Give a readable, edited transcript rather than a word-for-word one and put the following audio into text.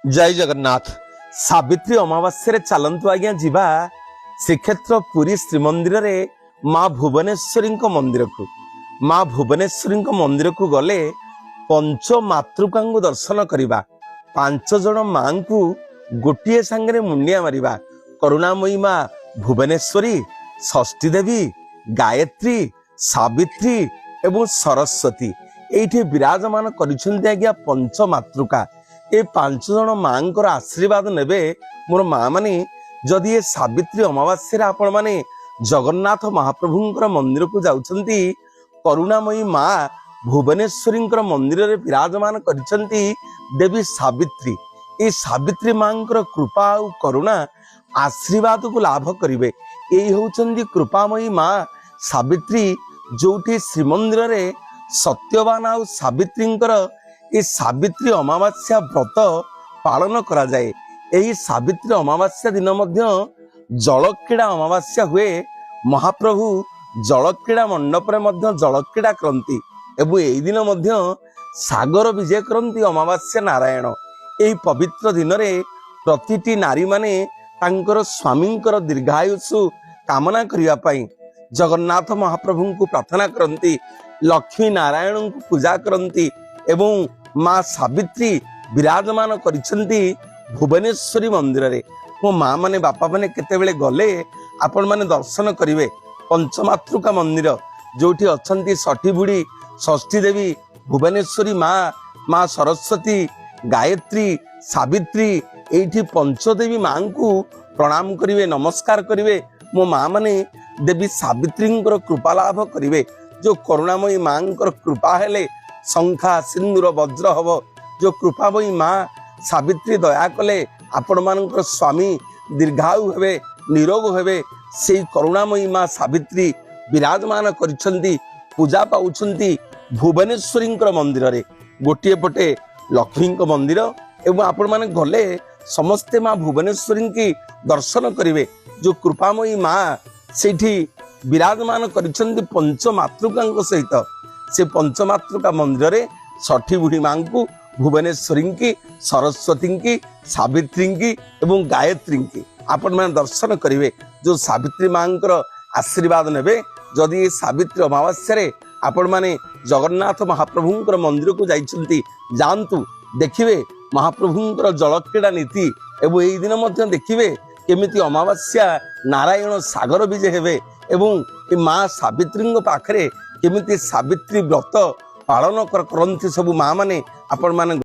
जय जगन्नाथ। सावित्री अमावास्या चलतु आज्ञा जीवा श्रीक्षेत्र पुरी श्रीमंदिर रे माँ भुवनेश्वरी मंदिर को माँ भुवनेश्वरी मंदिर को गले पंच मातृका दर्शन करवा 5 जन माँ को गोटे सांगे मुंडिया मारिबा करुणामयी माँ भुवनेश्वरी षष्ठी देवी गायत्री सावित्री एवं सरस्वती एठी विराजमान करिसेंती आज्ञा पंच मातृका। ए 5 जन माँ आशीर्वाद नेबे मोर माँ माने जदि ए सावित्री अमावास्या आपण माने जगन्नाथ महाप्रभुंकर मंदिर को जाउछंती करुणामयी माँ भुवनेश्वरी मंदिर रे विराजमान करिसेंती देवी सावित्री। ए सावित्री माँ कृपा और करुणा आशीर्वाद को लाभ करिवे। एई होउछंती कृपामयी माँ सावित्री जोठी श्रीमंदिर रे सत्यवान और सावित्रींकर ए सावित्री अमावास्या व्रत पालन करा जाए। एही सावित्री अमावास्या दिन मध्य जलक्रीड़ा अमावास्या हुए। महाप्रभु जलक्रीड़ा मंडप रे मध्य जलक्रीड़ा करती एवं एही दिन मध्य सागर विजय करती अमावास्या नारायण। एही पवित्र दिन रे प्रतिटी नारी माने तांकर स्वामींकर दीर्घायुषु कामना करिया पई जगन्नाथ महाप्रभु को प्रार्थना करती, लक्ष्मी नारायण को पूजा करती एवं माँ सावित्री विराजमान करिसेंती भुवनेश्वरी मंदिर रे। मो माँ माने बापा माने केतेबेले गले आपण माने दर्शन करिवे पंचमातृका मंदिर जोठी अछंती षठी बुढ़ी षष्ठी देवी भुवनेश्वरी माँ माँ सरस्वती गायत्री सावित्री एठी पंचदेवी माँ को प्रणाम करिवे नमस्कार करिवे। मो माँ माने देवी सावित्री कृपा लाभ करिवे। जो करुणामयी माँ कृपा हेले शंखा सिंदूर वज्र हब। जो कृपामयी माँ सावित्री दया कले आपण मानकर स्वामी दीर्घायु हेबे निरोग हेबे। से करुणामयी माँ सावित्री विराजमान करिसेंती पूजा पाउछंती भुवनेश्वरी मंदिर रे। गोटे पटे लक्ष्मी मंदिर एवं आपण माने गले समस्ते माँ भुवनेश्वरी की दर्शन करिवे। जो कृपामयी माँ सेठी विराजमान करिसेंती पंच मातृका सहित से पंचमातृका मंदिर रे षठी बुढ़ी माँ को भुवनेश्वरी की सरस्वती की सावित्री की एवं गायत्री की आपण मैंने दर्शन करिवे। जो सावित्री माँ आशीर्वाद नेबे जदि सावित्री अमावास्या रे आपण माने जगन्नाथ महाप्रभुंकर मंदिर को जाइछंती जानतु देखिवे महाप्रभुंकर जलक्रीड़ा नीति एवं एई दिन मध्य देखिवे केमिति अमावास्या नारायण सागर विजय हेबे एवं ए माँ सावित्री पाखरे केमिति सावित्री व्रत पालन करती सब माँ माने आपण माने